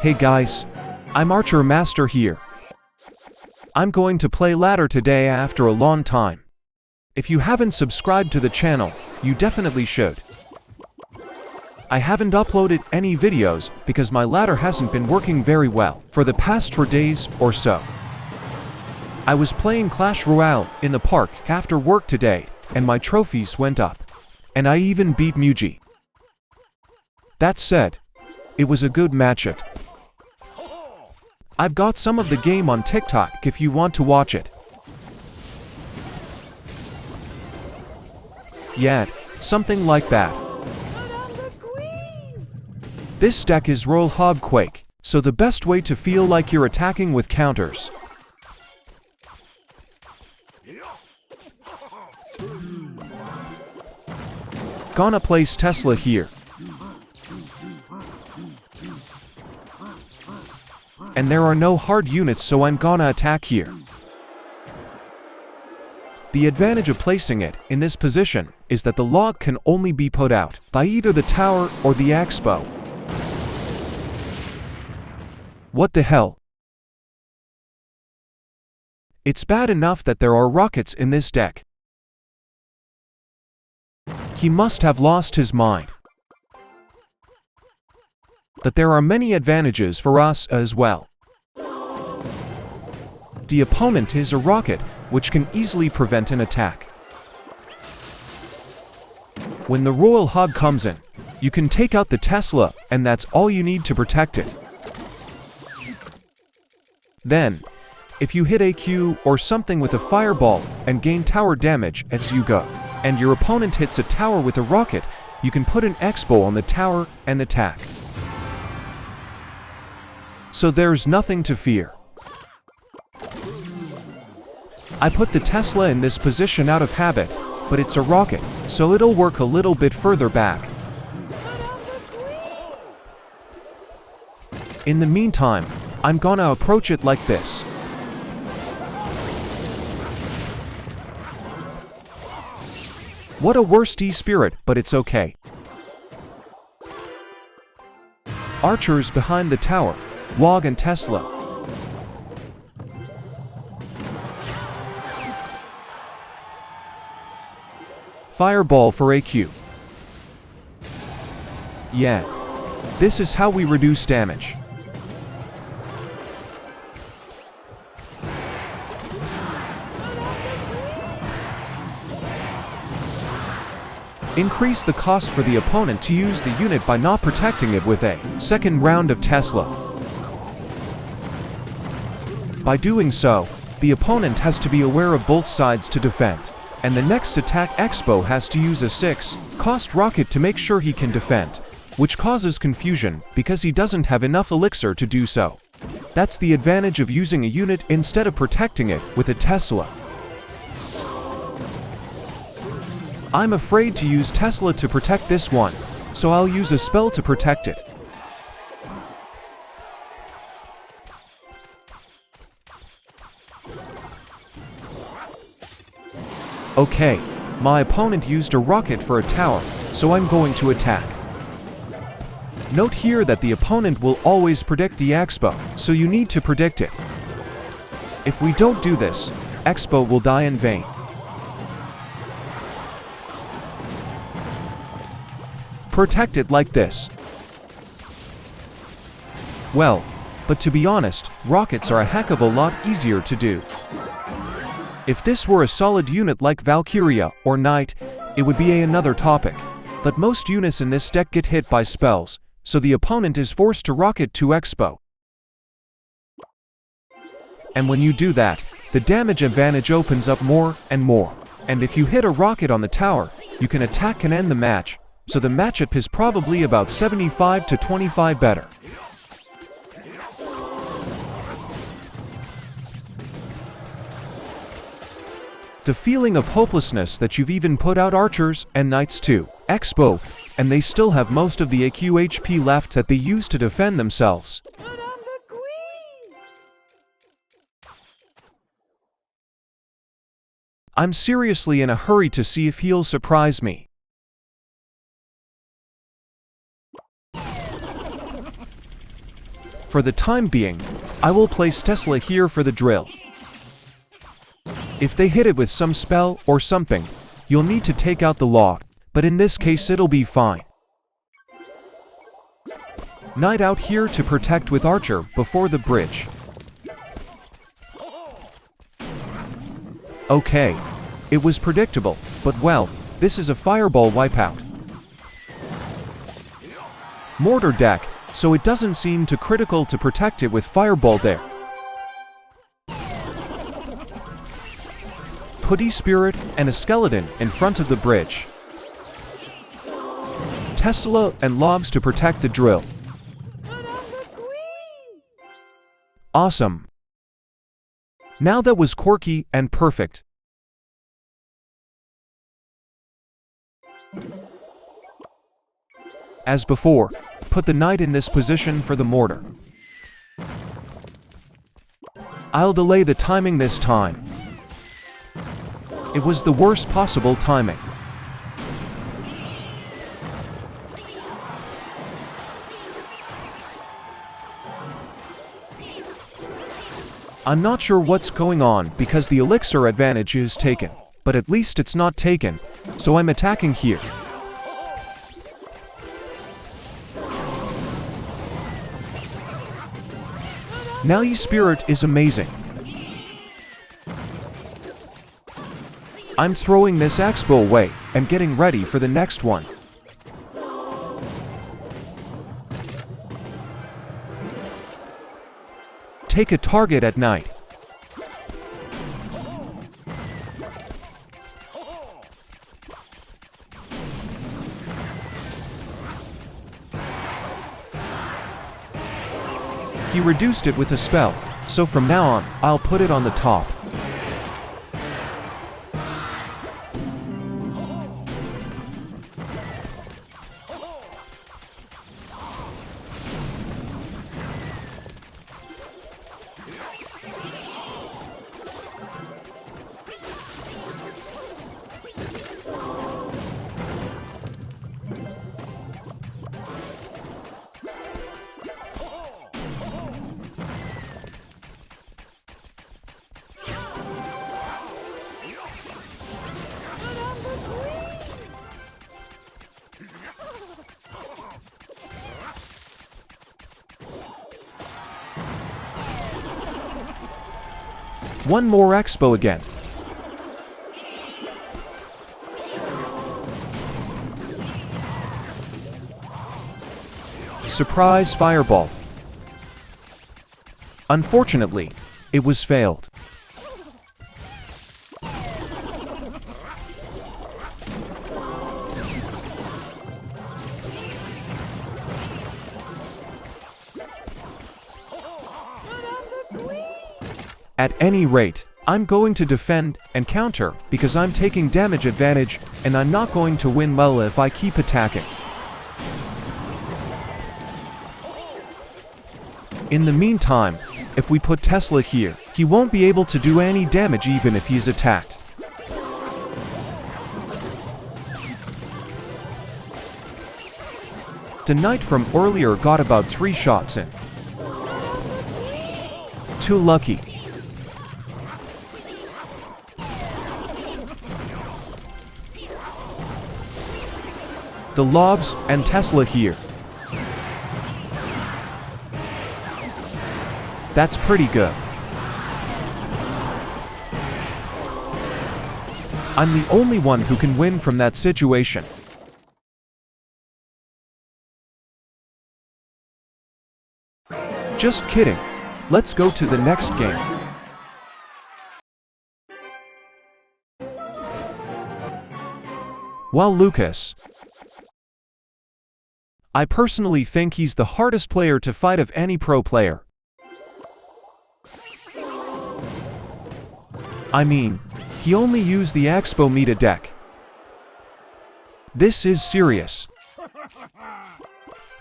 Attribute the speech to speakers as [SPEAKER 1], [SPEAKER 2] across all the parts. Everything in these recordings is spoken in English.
[SPEAKER 1] Hey guys, I'm Archer Master here. I'm going to play ladder today after a long time. If you haven't subscribed to the channel, you definitely should. I haven't uploaded any videos because my ladder hasn't been working very well for the past 4 days or so. I was playing Clash Royale in the park after work today, and my trophies went up. And I even beat Muji. That said, it was a good matchup. I've got some of the game on TikTok if you want to watch it. Yeah, something like that. This deck is Royal Hogquake, so the best way to feel like you're attacking with counters. Gonna place Tesla here. And there are no hard units, so I'm gonna attack here. The advantage of placing it in this position is that the log can only be put out by either the tower or the Xbow. What the hell? It's bad enough that there are rockets in this deck. He must have lost his mind. But there are many advantages for us as well. The opponent is a rocket, which can easily prevent an attack. When the Royal Hog comes in, you can take out the Tesla, and that's all you need to protect it. Then, if you hit a Q or something with a fireball and gain tower damage as you go, and your opponent hits a tower with a rocket, you can put an Xbow on the tower and attack. So there's nothing to fear. I put the Tesla in this position out of habit, but it's a rocket, so it'll work a little bit further back. In the meantime, I'm gonna approach it like this. What a worsty spirit, but it's okay. Archers behind the tower, Log and Tesla. Fireball for AQ. Yeah. This is how we reduce damage. Increase the cost for the opponent to use the unit by not protecting it with a second round of Tesla. By doing so, the opponent has to be aware of both sides to defend, and the next attack Xbow has to use a 6-cost rocket to make sure he can defend, which causes confusion because he doesn't have enough elixir to do so. That's the advantage of using a unit instead of protecting it with a Tesla. I'm afraid to use Tesla to protect this one, so I'll use a spell to protect it. Okay, my opponent used a rocket for a tower, so I'm going to attack. Note here that the opponent will always predict the Xbow, so you need to predict it. If we don't do this, Xbow will die in vain. Protect it like this. Well, but to be honest, rockets are a heck of a lot easier to do. If this were a solid unit like Valkyria or Knight, it would be another topic. But most units in this deck get hit by spells, so the opponent is forced to rocket to Xbow. And when you do that, the damage advantage opens up more and more. And if you hit a rocket on the tower, you can attack and end the match, so the matchup is probably about 75 to 25 better. The feeling of hopelessness that you've even put out archers and knights to Xbow, and they still have most of the AQ HP left that they use to defend themselves. I'm seriously in a hurry to see if he'll surprise me. For the time being, I will place Tesla here for the drill. If they hit it with some spell or something, you'll need to take out the log, but in this case it'll be fine. Knight out here to protect with Archer before the bridge. Okay. It was predictable, but well, this is a fireball wipeout. Mortar deck, so it doesn't seem too critical to protect it with fireball there. Putty Spirit and a skeleton in front of the bridge. Tesla and logs to protect the drill. Awesome. Now that was quirky and perfect. As before, put the knight in this position for the mortar. I'll delay the timing this time. It was the worst possible timing. I'm not sure what's going on because the elixir advantage is taken, but at least it's not taken, so I'm attacking here. Now your spirit is amazing. I'm throwing this Xbow away and getting ready for the next one. Take a target at night. He reduced it with a spell, so from now on, I'll put it on the top. One more Xbow again. Surprise fireball. Unfortunately, it was failed. At any rate, I'm going to defend and counter because I'm taking damage advantage and I'm not going to win well if I keep attacking. In the meantime, if we put Tesla here, he won't be able to do any damage even if he's attacked. The knight from earlier got about 3 shots in. Too lucky. The lobs and Tesla here. That's pretty good. I'm the only one who can win from that situation. Just kidding. Let's go to the next game. Well, Lucas, I personally think he's the hardest player to fight of any pro player. I mean, he only used the Xbow meta deck. This is serious.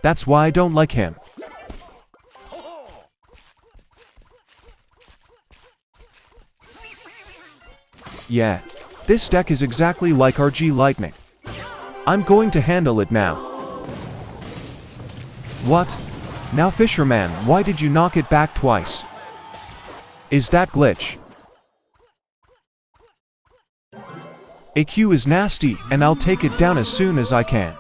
[SPEAKER 1] That's why I don't like him. Yeah, this deck is exactly like RG Lightning. I'm going to handle it now. What? Now Fisherman, why did you knock it back twice? Is that glitch? AQ is nasty, and I'll take it down as soon as I can.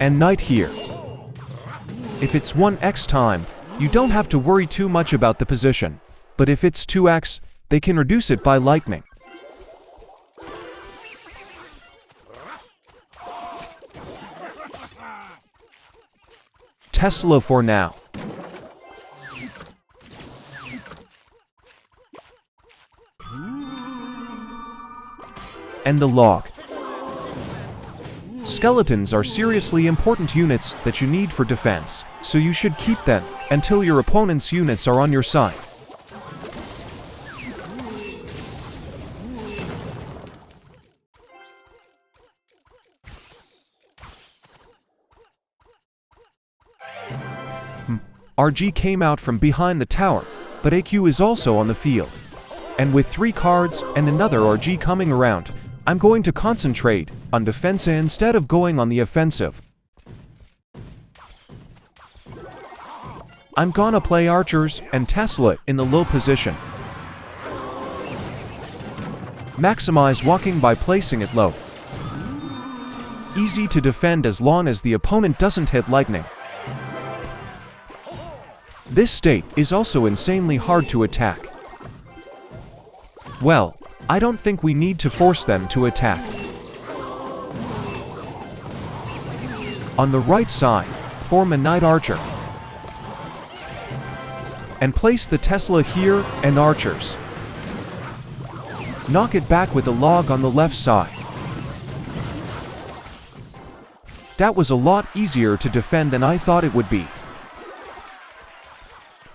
[SPEAKER 1] And knight here. If it's 1x time, you don't have to worry too much about the position. But if it's 2x, they can reduce it by lightning. Tesla for now. And the log. Skeletons are seriously important units that you need for defense, so you should keep them until your opponent's units are on your side. RG came out from behind the tower, but AQ is also on the field. And with 3 cards and another RG coming around, I'm going to concentrate on defense instead of going on the offensive. I'm gonna play archers and Tesla in the low position. Maximize walking by placing it low. Easy to defend as long as the opponent doesn't hit lightning. This state is also insanely hard to attack. Well, I don't think we need to force them to attack. On the right side, form a knight archer. And place the Tesla here and archers. Knock it back with a log on the left side. That was a lot easier to defend than I thought it would be.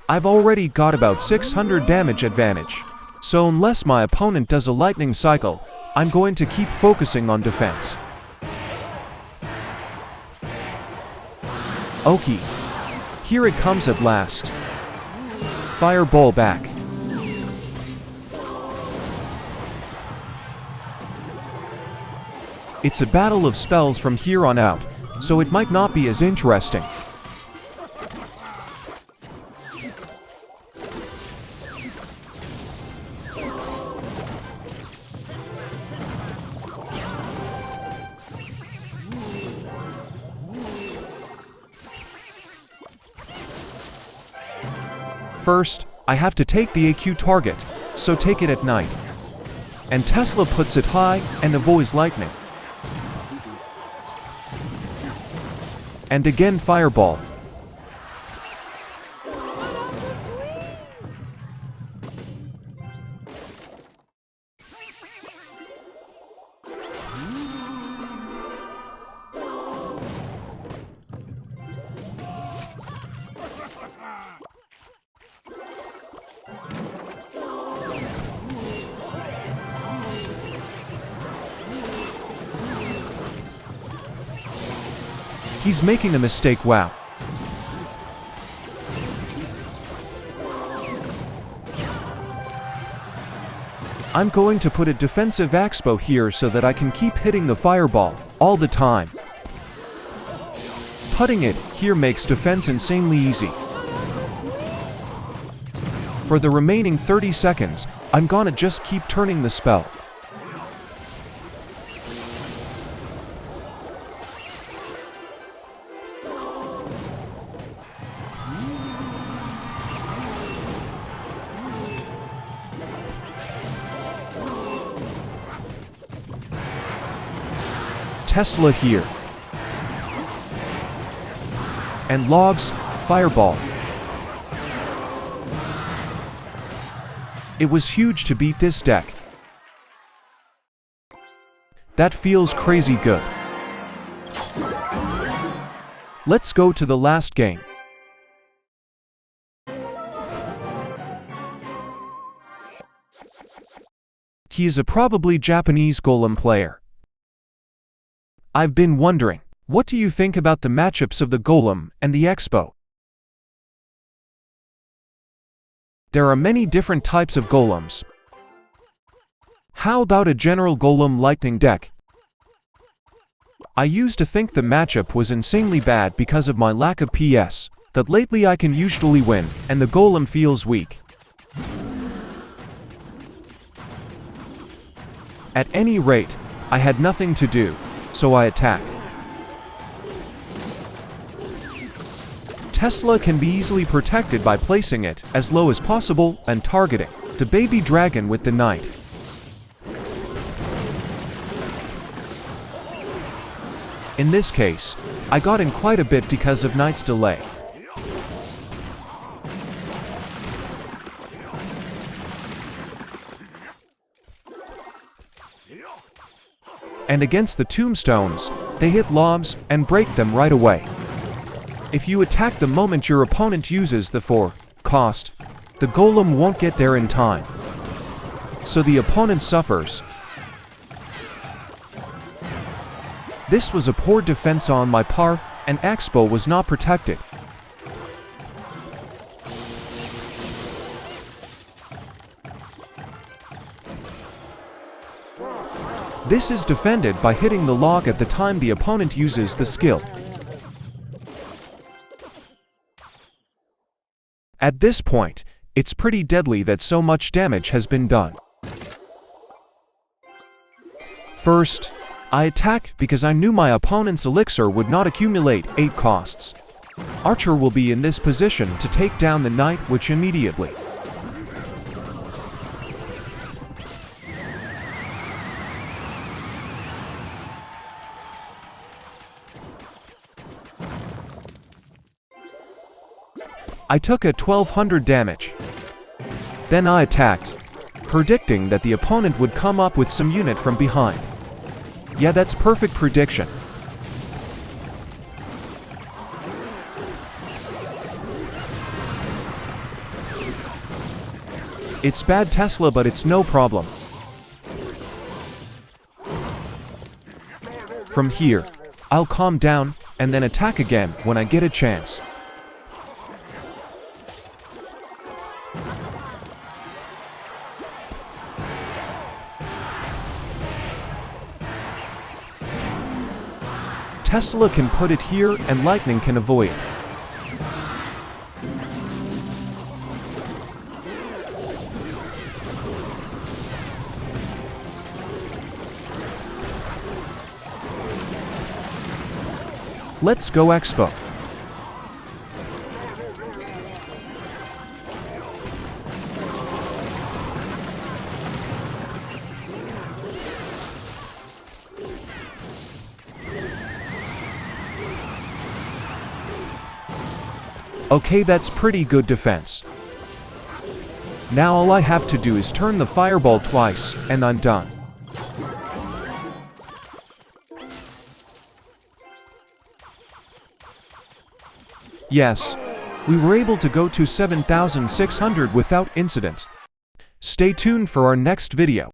[SPEAKER 1] I've already got about 600 damage advantage. So unless my opponent does a lightning cycle, I'm going to keep focusing on defense. Okay. Here it comes at last. Fireball back. It's a battle of spells from here on out, so it might not be as interesting. First, I have to take the AQ target, so take it at night. And Tesla puts it high and avoids lightning. And again fireball. He's making a mistake, wow. I'm going to put a defensive Xbow here so that I can keep hitting the fireball all the time. Putting it here makes defense insanely easy. For the remaining 30 seconds, I'm gonna just keep turning the spell. Tesla here. And logs, fireball. It was huge to beat this deck. That feels crazy good. Let's go to the last game. He is a probably Japanese golem player. I've been wondering, what do you think about the matchups of the golem and the Xbow? There are many different types of golems. How about a general golem lightning deck? I used to think the matchup was insanely bad because of my lack of PS, but lately I can usually win, and the golem feels weak. At any rate, I had nothing to do, so I attacked. Tesla can be easily protected by placing it as low as possible and targeting the baby dragon with the knight. In this case, I got in quite a bit because of knight's delay. And against the tombstones, they hit lobs and break them right away. If you attack the moment your opponent uses the 4 cost, the golem won't get there in time. So the opponent suffers. This was a poor defense on my part, and Xbow was not protected. This is defended by hitting the log at the time the opponent uses the skill. At this point, it's pretty deadly that so much damage has been done. First, I attacked because I knew my opponent's elixir would not accumulate 8 costs. Archer will be in this position to take down the knight, which immediately. I took a 1200 damage. Then I attacked, predicting that the opponent would come up with some unit from behind. Yeah, that's perfect prediction. It's bad Tesla, but it's no problem. From here, I'll calm down and then attack again when I get a chance. Tesla can put it here and lightning can avoid it. Let's go Xbow. Okay, that's pretty good defense. Now all I have to do is turn the fireball twice, and I'm done. Yes, we were able to go to 7,600 without incident. Stay tuned for our next video.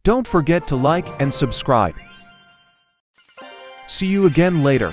[SPEAKER 1] Don't forget to like and subscribe. See you again later.